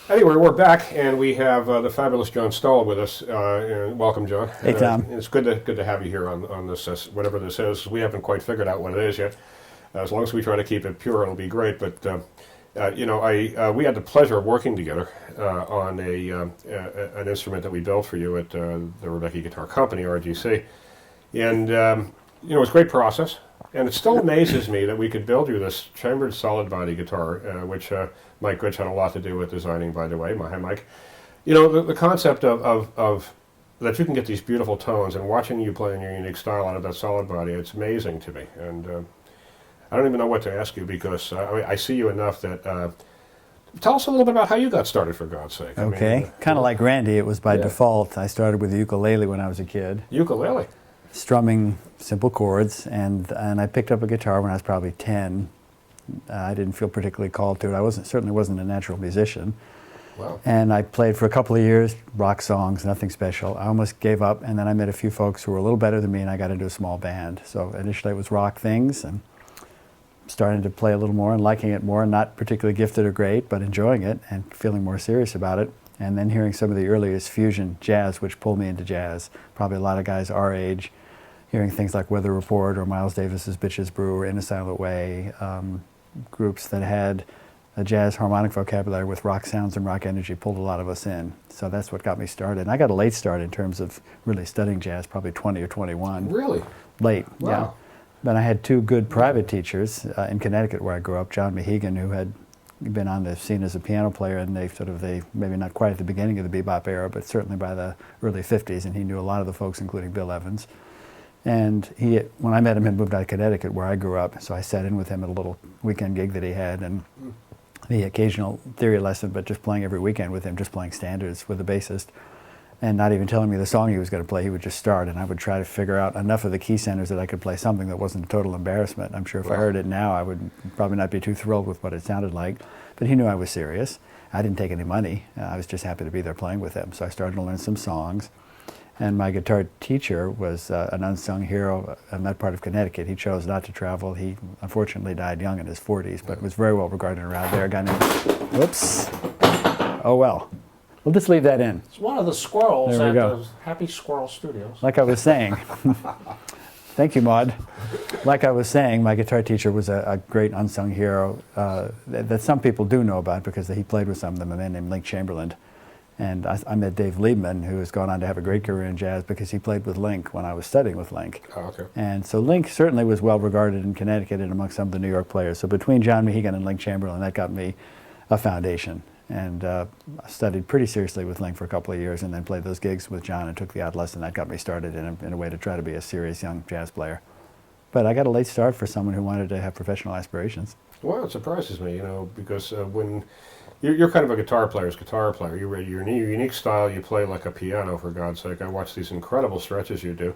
Anyway, we're back, and we have the fabulous John Stowell with us. And welcome, John. Hey, Tom. It's good to have you here on this, whatever this is. We haven't quite figured out what it is yet. As long as we try to keep it pure, it'll be great. But we had the pleasure of working together on an instrument that we built for you at the Ribbecke Guitar Company, RGC, and it was a great process. And it still amazes me that we could build you this chambered solid body guitar, which Mike Goodge had a lot to do with designing, by the way. Hi, Mike. You know, the concept of that you can get these beautiful tones, and watching you play in your unique style out of that solid body, it's amazing to me. And I don't even know what to ask you, because I see you enough that... tell us a little bit about how you got started, for God's sake. Okay, kind of like Randy, it was by default. I started with the ukulele when I was a kid. Ukulele? Strumming simple chords, and I picked up a guitar when I was probably 10. I didn't feel particularly called to it. I certainly wasn't a natural musician. Wow. And I played for a couple of years, rock songs, nothing special. I almost gave up, and then I met a few folks who were a little better than me, and I got into a small band. So initially it was rock things, and starting to play a little more and liking it more, not particularly gifted or great, but enjoying it and feeling more serious about it. And then hearing some of the earliest fusion jazz, which pulled me into jazz. Probably a lot of guys our age, hearing things like Weather Report or Miles Davis's Bitches Brew or In a Silent Way, groups that had a jazz harmonic vocabulary with rock sounds and rock energy pulled a lot of us in. So that's what got me started. And I got a late start in terms of really studying jazz, probably 20 or 21. Really? Late, wow. Yeah. But I had two good private teachers in Connecticut where I grew up, John Mehegan, who had been on the scene as a piano player, and they maybe not quite at the beginning of the bebop era, but certainly by the early 50s, and he knew a lot of the folks, including Bill Evans. And when I met him, he moved out of Connecticut, where I grew up, so I sat in with him at a little weekend gig that he had, and the occasional theory lesson, but just playing every weekend with him, just playing standards with a bassist, and not even telling me the song he was going to play. He would just start, and I would try to figure out enough of the key centers that I could play something that wasn't a total embarrassment. I'm sure if I heard it now, I would probably not be too thrilled with what it sounded like, but he knew I was serious. I didn't take any money. I was just happy to be there playing with him, so I started to learn some songs. And my guitar teacher was an unsung hero in that part of Connecticut. He chose not to travel. He unfortunately died young in his 40s, but was very well regarded around there. A guy named, whoops, oh well. We'll just leave that in. It's one of the squirrels There we at go. the Happy Squirrel Studios. Like I was saying, thank you, Maud. Like I was saying, my guitar teacher was a great unsung hero that some people do know about because he played with some of them, a man named Link Chamberlain. And I met Dave Liebman, who has gone on to have a great career in jazz because he played with Link when I was studying with Link. Oh, okay. And so Link certainly was well regarded in Connecticut and among some of the New York players. So between John Mehegan and Link Chamberlain, that got me a foundation. And I studied pretty seriously with Link for a couple of years and then played those gigs with John and took the odd lesson. That got me started in a way to try to be a serious young jazz player. But I got a late start for someone who wanted to have professional aspirations. Well, it surprises me, because when you're kind of a guitar player's guitar player, your unique style, you play like a piano, for God's sake. I watch these incredible stretches you do.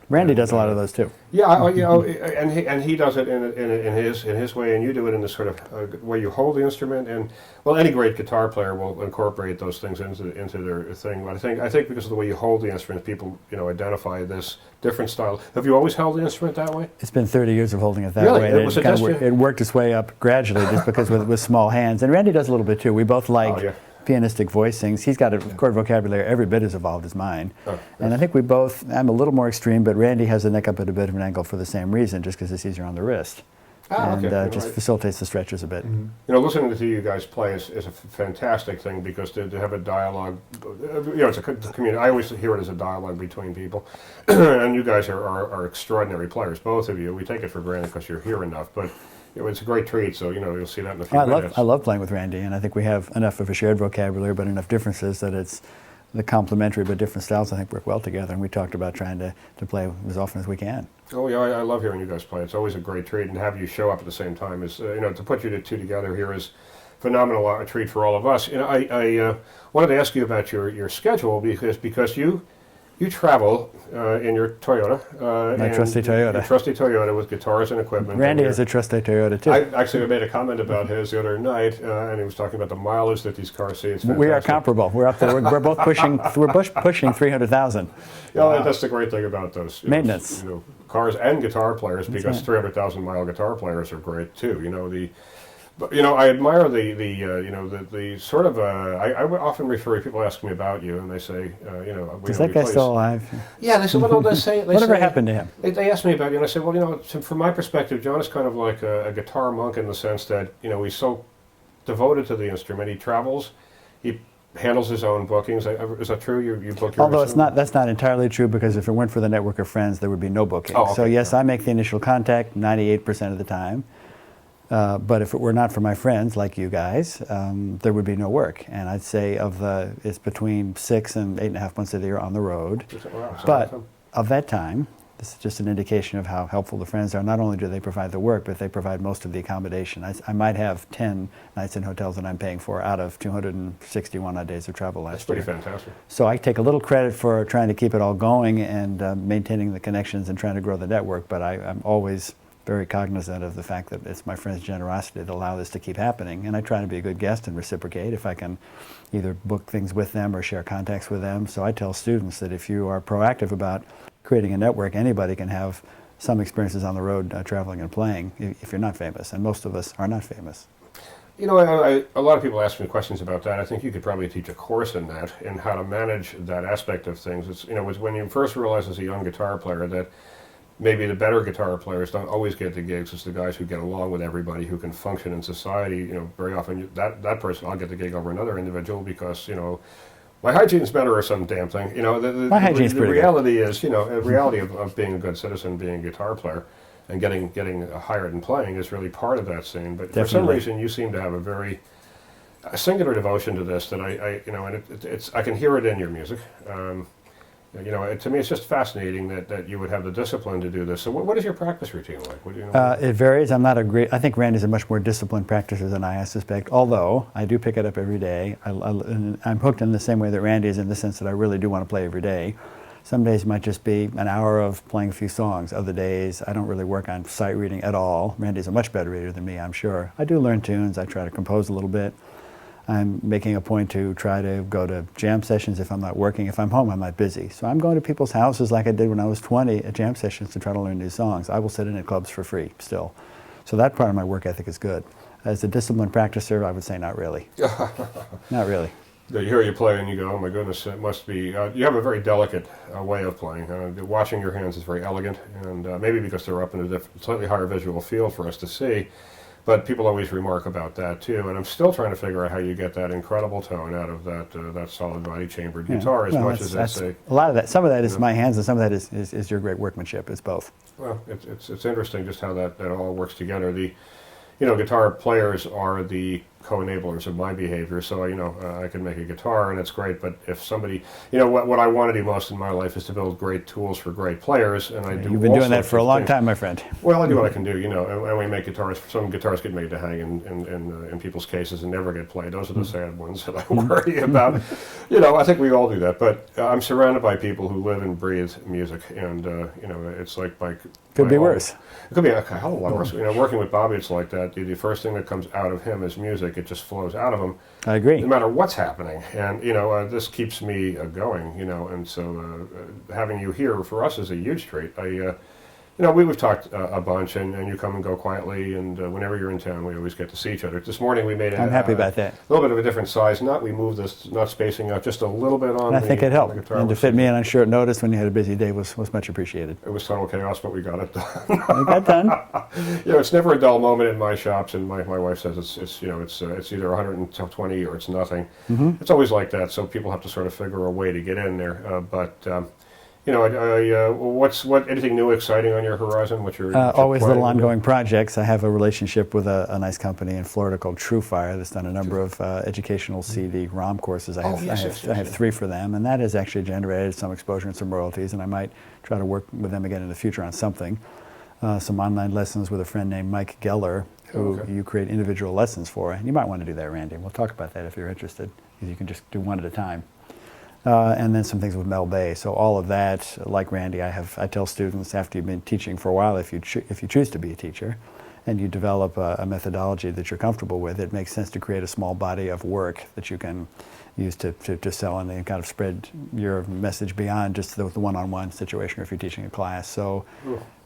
Randy does a lot of those too. Yeah, and he does it in his way, and you do it in the sort of way you hold the instrument. And well, any great guitar player will incorporate those things into their thing. But I think because of the way you hold the instrument, people identify this different style. Have you always held the instrument that way? It's been 30 years of holding it that really? way. It worked its way up gradually, just because with small hands. And Randy does a little bit too. We both like pianistic voicings. He's got a chord vocabulary every bit as evolved as mine. Oh, and I think I'm a little more extreme, but Randy has the neck up at a bit of an angle for the same reason, just because it's easier on the wrist. Just facilitates the stretches a bit. Mm-hmm. Listening to you guys play is a fantastic thing, because to have a dialogue, it's a community. I always hear it as a dialogue between people, and you guys are extraordinary players, both of you. We take it for granted because you're here enough, but it's a great treat, so you'll see that in a few minutes. I love playing with Randy, and I think we have enough of a shared vocabulary, but enough differences that it's the complementary but different styles, I think, work well together, and we talked about trying to play as often as we can. Oh yeah, I love hearing you guys play. It's always a great treat, and have you show up at the same time is, to put you two together here is phenomenal, a treat for all of us. I wanted to ask you about your schedule, because you you travel in your Toyota. My and trusty Toyota. Your trusty Toyota with guitars and equipment. Randy and has a trusty Toyota too. I actually made a comment about his the other night, and he was talking about the mileage that these cars see. It's We are fantastic. comparable. We're up there. We're both pushing. Pushing 300,000. Yeah, that's the great thing about those Maintenance. Cars and guitar players, because right. 300,000 mile guitar players are great too. But I admire the sort of. I would often refer people ask me about you, and they say, Is that guy still alive? Yeah, they said, well, they say. Whatever happened to him? They asked me about you, and I said, well, from my perspective, John is kind of like a guitar monk in the sense that he's so devoted to the instrument. He travels, he handles his own bookings. Is that true? You book your Although instrument? that's not entirely true, because if it weren't for the network of friends, there would be no booking. Oh, okay. So yes, I make the initial contact 98% of the time. But if it were not for my friends like you guys, there would be no work. And I'd say it's between 6 and 8.5 months of the year on the road. Wow, so But awesome. of that time, this is just an indication of how helpful the friends are. Not only do they provide the work, but they provide most of the accommodation. I might have 10 nights in hotels that I'm paying for out of 261 odd days of travel last year. That's pretty fantastic. So I take a little credit for trying to keep it all going and maintaining the connections and trying to grow the network, but I'm always very cognizant of the fact that it's my friends' generosity that allow this to keep happening. And I try to be a good guest and reciprocate if I can either book things with them or share contacts with them. So I tell students that if you are proactive about creating a network, anybody can have some experiences on the road traveling and playing if you're not famous. And most of us are not famous. A lot of people ask me questions about that. I think you could probably teach a course in that, in how to manage that aspect of things. It's when you first realize as a young guitar player that maybe the better guitar players don't always get the gigs. It's the guys who get along with everybody, who can function in society. Very often that person, I'll get the gig over another individual because, my hygiene's better or some damn thing. My hygiene's the pretty reality is, the reality of being a good citizen, being a guitar player, and getting hired and playing is really part of that scene. But for some reason, you seem to have a singular devotion to this that I can hear it in your music. To me, it's just fascinating that you would have the discipline to do this. So, what is your practice routine like? What do you know? It varies. I think Randy's a much more disciplined practicer than I suspect. Although I do pick it up every day. I'm hooked in the same way that Randy is, in the sense that I really do want to play every day. Some days might just be an hour of playing a few songs. Other days, I don't really work on sight reading at all. Randy's a much better reader than me, I'm sure. I do learn tunes. I try to compose a little bit. I'm making a point to try to go to jam sessions if I'm not working. If I'm home, I'm not busy. So I'm going to people's houses like I did when I was 20 at jam sessions to try to learn new songs. I will sit in at clubs for free still. So that part of my work ethic is good. As a disciplined practicer, I would say not really. Not really. You hear you play and you go, oh my goodness, it must be, you have a very delicate way of playing. Washing your hands is very elegant, and maybe because they're up in a slightly higher visual field for us to see. But people always remark about that too, and I'm still trying to figure out how you get that incredible tone out of that solid body chambered guitar, as much as that's a lot of that. Some of that is my hands, and some of that is your great workmanship. It's both. Well, it's interesting just how that all works together. Guitar players are the co-enablers of my behavior, so I can make a guitar and it's great, but if somebody, what I want to do most in my life is to build great tools for great players, and I do. You've been doing that for a long time, my friend. Well, I do what I can do, and we make guitars. Some guitars get made to hang in people's cases and never get played. Those are the sad ones that I worry about. I think we all do that, but I'm surrounded by people who live and breathe music, and it's like could be worse. It could be a hell of a lot worse. Working with Bobby, it's like that. The first thing that comes out of him is music. It just flows out of him. I agree. No matter what's happening, and this keeps me going. And so having you here for us is a huge treat. We've talked a bunch, and you come and go quietly, and whenever you're in town, we always get to see each other. This morning we made I'm happy about that. A little bit of a different size. We moved this, not spacing out, just a little bit on. And I think it helped. Guitar And to fit me in on short notice when you had a busy day was much appreciated. It was total chaos, but we got it done. We got done. It's never a dull moment in my shops, and my wife says it's either 120 or it's nothing. Mm-hmm. It's always like that, so people have to sort of figure a way to get in there. Anything new, exciting on your horizon? What's your always little ongoing projects. I have a relationship with a nice company in Florida called TrueFire that's done a number of educational CD-ROM courses. I have 3 for them, and that has actually generated some exposure and some royalties, and I might try to work with them again in the future on something. Some online lessons with a friend named Mike Geller, who you create individual lessons for. And you might want to do that, Randy. We'll talk about that if you're interested, because you can just do one at a time. and then some things with Mel Bay. So all of that, like Randy, I tell students after you've been teaching for a while, if you choose to be a teacher, and you develop a methodology that you're comfortable with, it makes sense to create a small body of work that you can use to sell and then kind of spread your message beyond just the one-on-one situation or if you're teaching a class. So,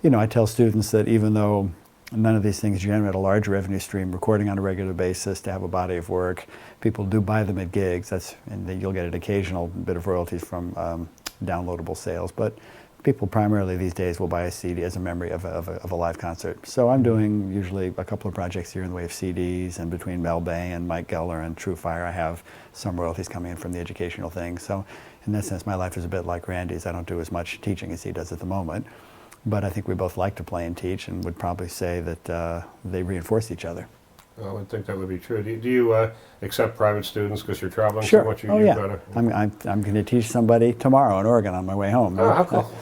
you know, I tell students that even though none of these things generate a large revenue stream, recording on a regular basis to have a body of work, people do buy them at gigs, and then you'll get an occasional bit of royalties from downloadable sales. But people primarily these days will buy a CD as a memory of a live concert. So I'm doing usually a couple of projects here in the way of CDs, and between Mel Bay and Mike Geller and True Fire, I have some royalties coming in from the educational thing. So in that sense, my life is a bit like Randy's. I don't do as much teaching as he does at the moment, but I think we both like to play and teach, and would probably say that they reinforce each other. I would think that would be true. Do you accept private students because you're traveling Sure. so much? Oh yeah. I'm going to teach somebody tomorrow in Oregon on my way home. Oh, how cool.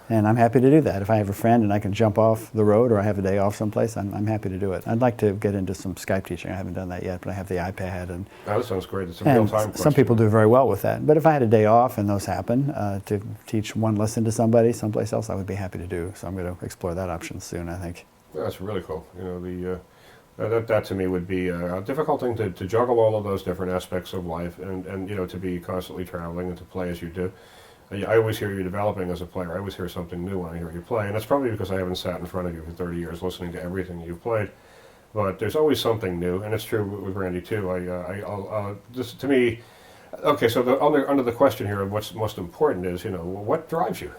And I'm happy to do that. If I have a friend and I can jump off the road or I have a day off someplace, I'm happy to do it. I'd like to get into some Skype teaching. I haven't done that yet, but I have the iPad. And that sounds great. It's a real-time question. Some people do very well with that. But if I had a day off and those happen, to teach one lesson to somebody someplace else, I would be happy to do. So I'm going to explore that option soon, I think. Yeah, that's really cool. You know, that to me would be a difficult thing to juggle all of those different aspects of life, and you know, to be constantly traveling and to play as you do. I always hear you developing as a player. I always hear something new when I hear you play, and that's probably because I haven't sat in front of you for 30 years listening to everything you've played. But there's always something new, and it's true with Randy too. This to me, okay. So under the question here of what's most important is, you know, what drives you?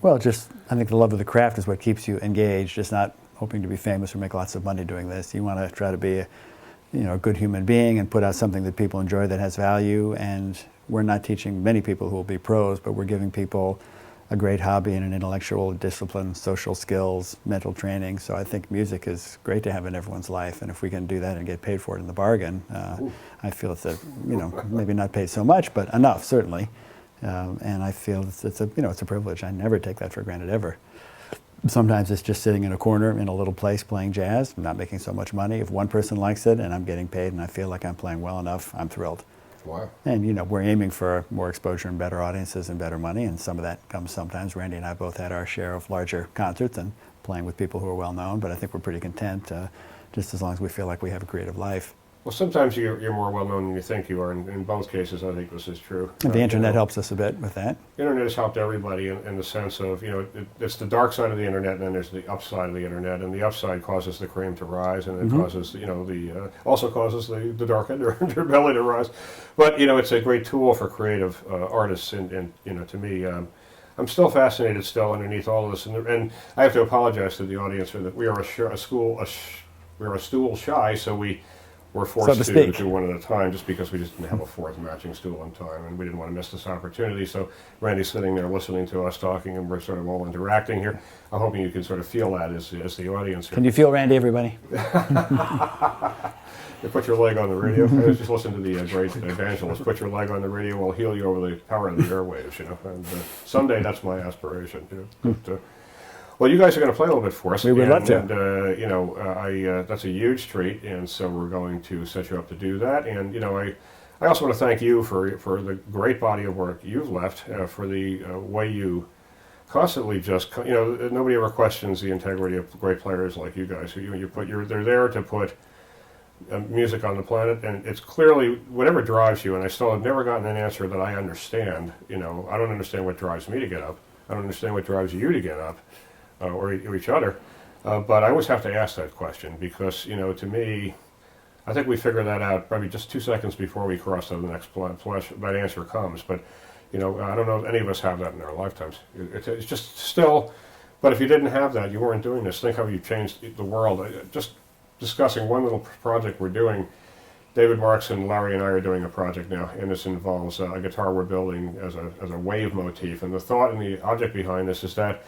Well, just I think the love of the craft is what keeps you engaged. Just not hoping to be famous or make lots of money doing this. You want to try to be a good human being and put out something that people enjoy that has value. And we're not teaching many people who will be pros, but we're giving people a great hobby and an intellectual discipline, social skills, mental training. So I think music is great to have in everyone's life, and if we can do that and get paid for it in the bargain, I feel it's maybe not paid so much, but enough certainly. And I feel it's a privilege. I never take that for granted ever. Sometimes it's just sitting in a corner in a little place playing jazz, not making so much money. If one person likes it and I'm getting paid and I feel like I'm playing well enough, I'm thrilled. Wow. And we're aiming for more exposure and better audiences and better money, and some of that comes sometimes. Randy and I both had our share of larger concerts and playing with people who are well known, but I think we're pretty content just as long as we feel like we have a creative life. Well, sometimes you're more well known than you think you are. In both cases, I think this is true. And the internet helps us a bit with that. The internet has helped everybody in the sense of, it's the dark side of the internet, and then there's the upside of the internet, and the upside causes the cream to rise, and it causes, also causes the dark underbelly to rise. But, it's a great tool for creative artists, and to me, I'm still fascinated still underneath all of this, and I have to apologize to the audience for that. We are a stool shy, so we're forced to do one at a time just because we just didn't have a fourth matching stool in time, and we didn't want to miss this opportunity. So Randy's sitting there listening to us talking, and we're sort of all interacting here. I'm hoping you can sort of feel that as the audience here. Can you feel Randy, everybody? You put your leg on the radio. Just listen to the great evangelist. Put your leg on the radio, we'll heal you over the power of the airwaves, And someday that's my aspiration, But, well, you guys are going to play a little bit for us. We would love to. And, that's a huge treat, and so we're going to set you up to do that. And, I also want to thank you for the great body of work you've left, for the way you constantly just, nobody ever questions the integrity of great players like you guys. They're there to put music on the planet, and it's clearly whatever drives you, and I still have never gotten an answer that I understand. I don't understand what drives me to get up. I don't understand what drives you to get up. Or each other, but I always have to ask that question because, to me, I think we figure that out probably just 2 seconds before we cross to the next flesh. That answer comes, but, I don't know if any of us have that in our lifetimes. It's just still, but if you didn't have that, you weren't doing this. Think how you've changed the world. Just discussing one little project we're doing, David Marks and Larry and I are doing a project now, and this involves a guitar we're building as a wave motif, and the thought and the object behind this is that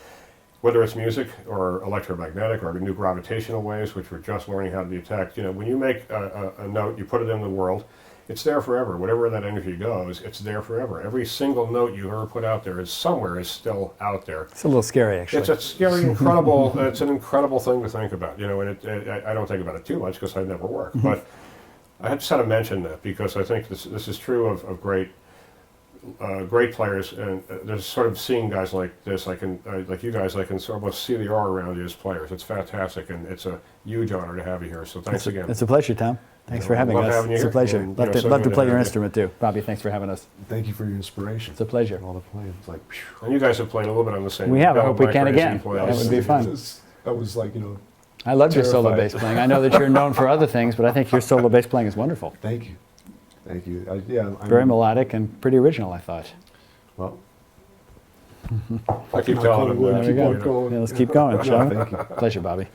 whether it's music or electromagnetic or new gravitational waves, which we're just learning how to detect, when you make a note, you put it in the world, it's there forever. Whatever that energy goes, it's there forever. Every single note you ever put out there is still out there. It's a little scary, actually. It's a scary, incredible, it's an incredible thing to think about, and I don't think about it too much because I never work, but I just had to mention that because I think this is true of great great players, and there's sort of seeing guys like this, like you guys, I can sort of see the aura around you as players. It's fantastic, and it's a huge honor to have you here. So thanks again. It's a pleasure, Tom. Thanks for having love us. having you It's a here, pleasure. and, Love so to good play your have you. instrument too. Bobby, thanks for having us. Thank you for your inspiration. It's a pleasure. All the playing. It's like, phew. And you guys have played a little bit on the same. We have. I hope we my can crazy again. plays. That would be fun. I was like, I loved your solo Terrified. bass playing. I know that you're known for other things, but I think your solo bass playing is wonderful. thank you. Thank you. I'm Very melodic and pretty original, I thought. Well, I keep telling them There that. we keep go. on going. Yeah, let's keep going, shall we? Thank you. Pleasure, Bobby.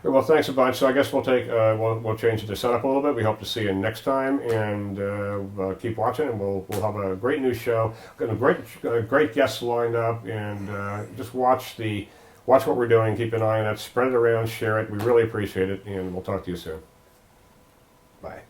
Well, thanks a bunch. So I guess we'll take we'll change the setup a little bit. We hope to see you next time, and keep watching. And we'll have a great new show. Got a great guests lined up, and just watch what we're doing. Keep an eye on it. Spread it around. Share it. We really appreciate it, and we'll talk to you soon. Bye.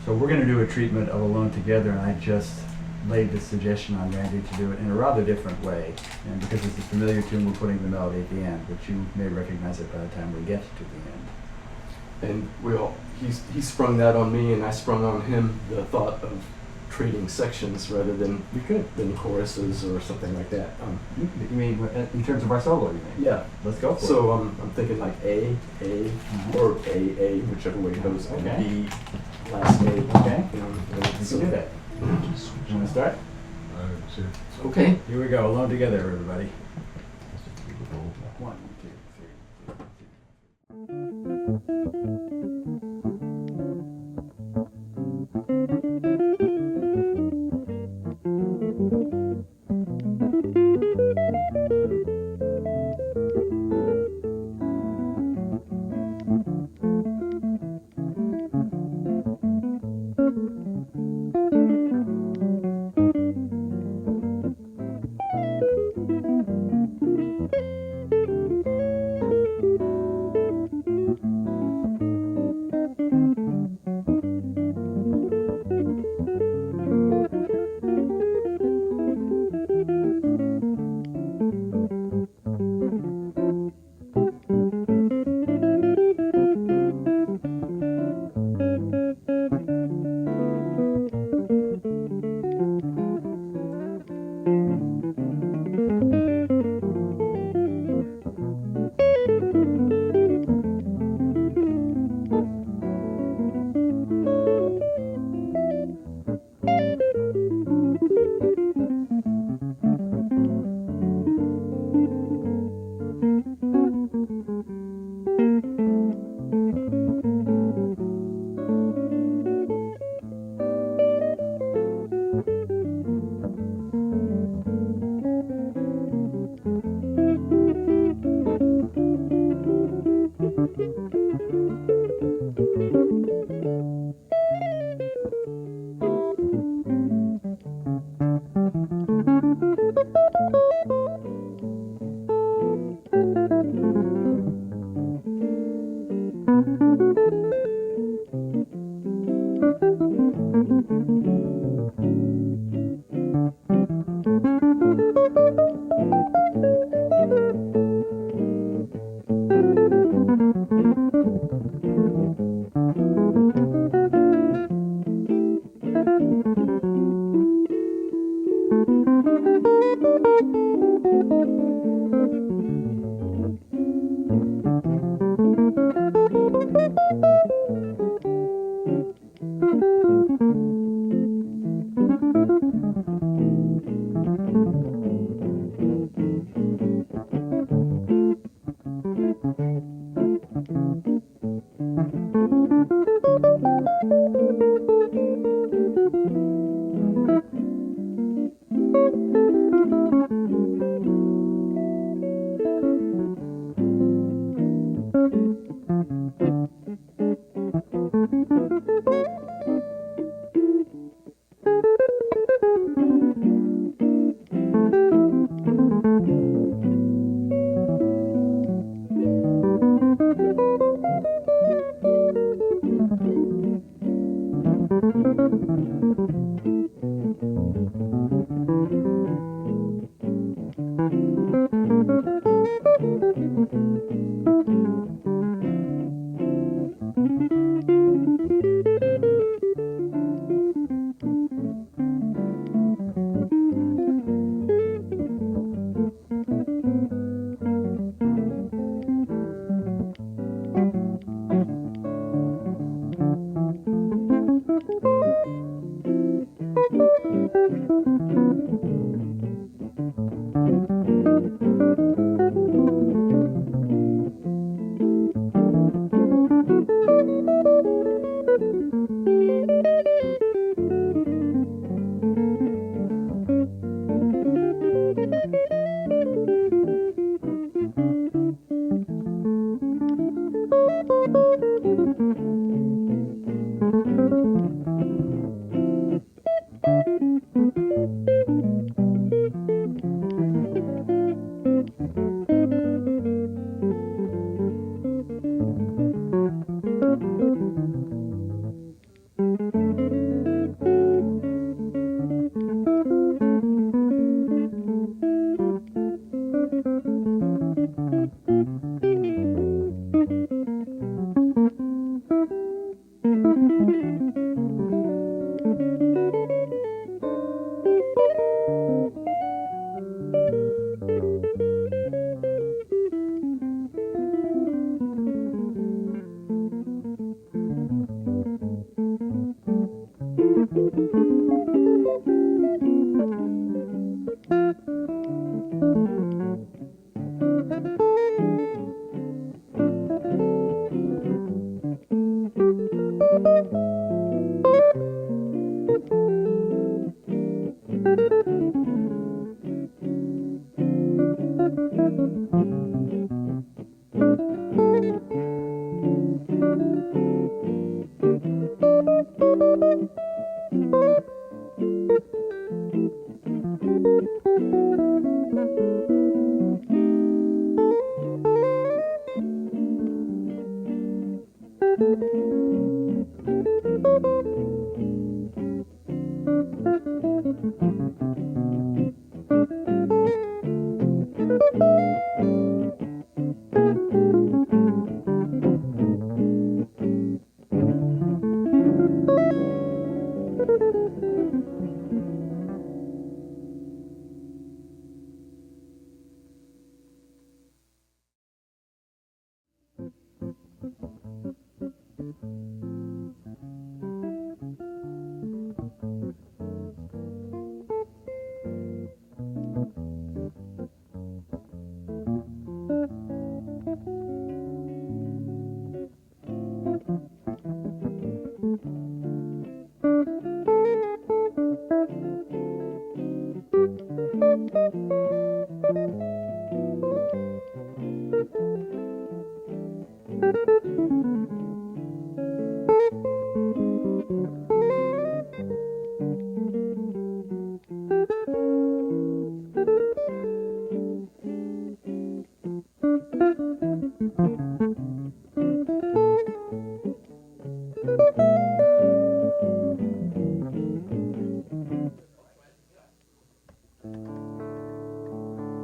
So we're going to do a treatment of Alone Together, and I just laid the suggestion on Randy to do it in a rather different way. And because it's a familiar tune, we're putting the melody at the end, but you may recognize it by the time we get to the end. And he sprung that on me, and I sprung on him the thought of trading sections rather than choruses or something like that. You mean in terms of our solo, you mean? Yeah. Let's go for it. So I'm thinking like A, or A, whichever way it goes, Okay. and B, last A. Okay. And You so can do that. You want to start? Okay. Here we go. Alone Together, everybody. 1, 2.